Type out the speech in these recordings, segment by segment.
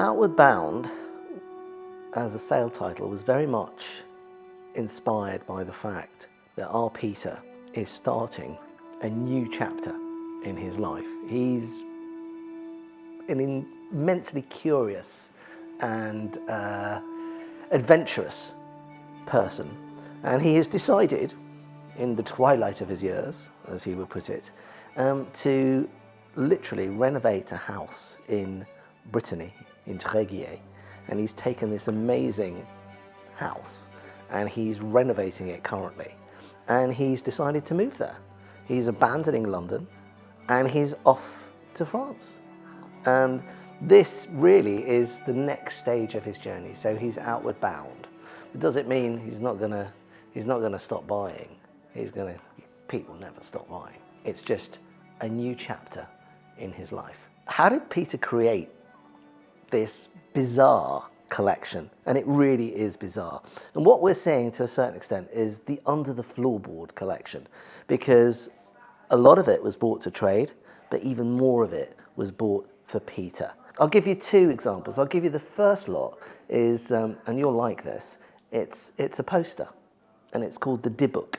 Outward Bound, as a sale title, was very much inspired by the fact that our Peter is starting a new chapter in his life. He's an immensely curious and adventurous person, and he has decided, in the twilight of his years, as he would put it, to literally renovate a house in Brittany, in Tréguier, and he's taken this amazing house and he's renovating it currently, and he's decided to move there. He's abandoning London and he's off to France, and this really is the next stage of his journey. So he's outward bound. But does it mean he's not gonna stop buying? Pete will never stop buying. It's just a new chapter in his life. How did Peter create this bizarre collection? And it really is bizarre. And what we're seeing to a certain extent is the under the floorboard collection, because a lot of it was bought to trade, but even more of it was bought for Peter. I'll give you two examples. I'll give you the first lot is, and you'll like this, it's a poster, and it's called the Dybbuk,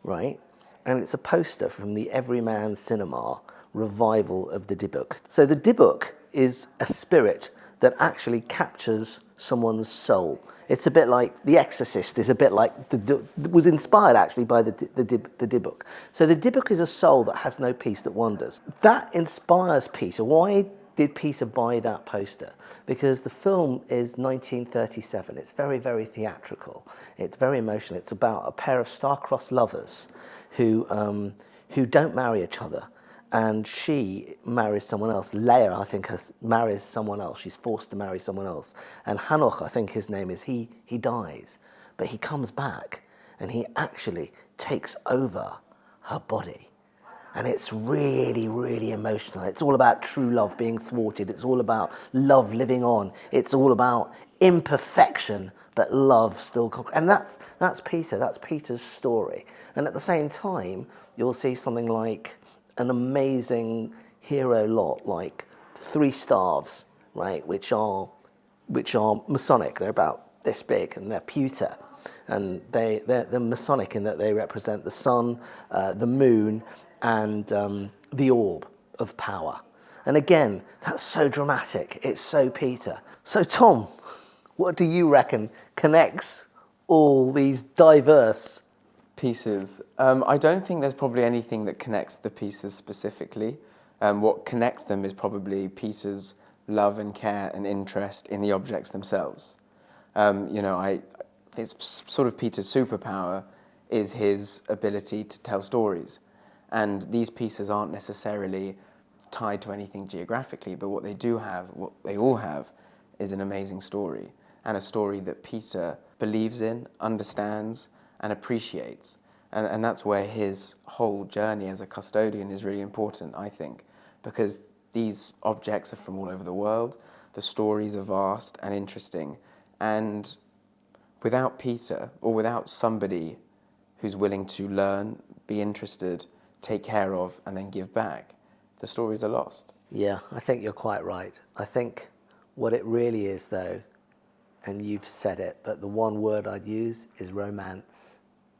right? And it's a poster from the Everyman Cinema revival of the Dybbuk. So the Dybbuk is a spirit that actually captures someone's soul. It's a bit like The Exorcist is a bit like was inspired actually by the Dybbuk. So the Dybbuk is a soul that has no peace, that wanders. That inspires Peter. Why did Peter buy that poster? Because the film is 1937. It's very, very theatrical. It's very emotional. It's about a pair of star-crossed lovers who don't marry each other. And she marries someone else. Leia, I think, marries someone else. She's forced to marry someone else. And Hanoch, I think his name is, he dies. But he comes back and he actually takes over her body. And it's really, really emotional. It's all about true love being thwarted. It's all about love living on. It's all about imperfection, but love still conquers. And that's Peter. That's Peter's story. And at the same time, you'll see something like an amazing hero lot, like 3 staves, right, which are Masonic. They're about this big, and they're pewter, and they're Masonic in that they represent the sun, the moon, and the orb of power. And again, that's so dramatic. It's so Peter. So Tom, what do you reckon connects all these diverse pieces? I don't think there's probably anything that connects the pieces specifically. What connects them is probably Peter's love and care and interest in the objects themselves. It's sort of Peter's superpower is his ability to tell stories. And these pieces aren't necessarily tied to anything geographically, but what they all have, is an amazing story, and a story that Peter believes in, understands, and appreciates. And that's where his whole journey as a custodian is really important, I think, because these objects are from all over the world, the stories are vast and interesting, and without Peter, or without somebody who's willing to learn, be interested, take care of, and then give back, the stories are lost. Yeah, I think you're quite right. I think what it really is, though, and you've said it, but the one word I'd use is romance.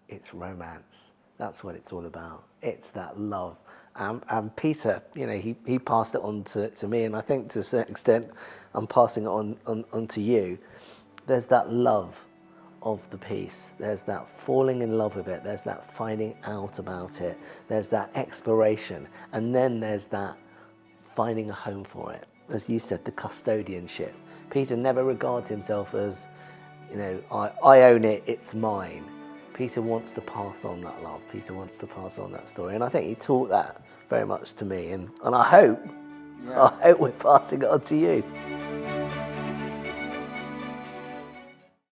It's romance. That's what it's all about. It's that love. And Peter, he passed it on to me, and I think to a certain extent, I'm passing it on to you. There's that love of the piece. There's that falling in love with it. There's that finding out about it. There's that exploration. And then there's that finding a home for it. As you said, the custodianship. Peter never regards himself as, I own it, it's mine. Peter wants to pass on that love. Peter wants to pass on that story. And I think he taught that very much to me. And I hope we're passing it on to you.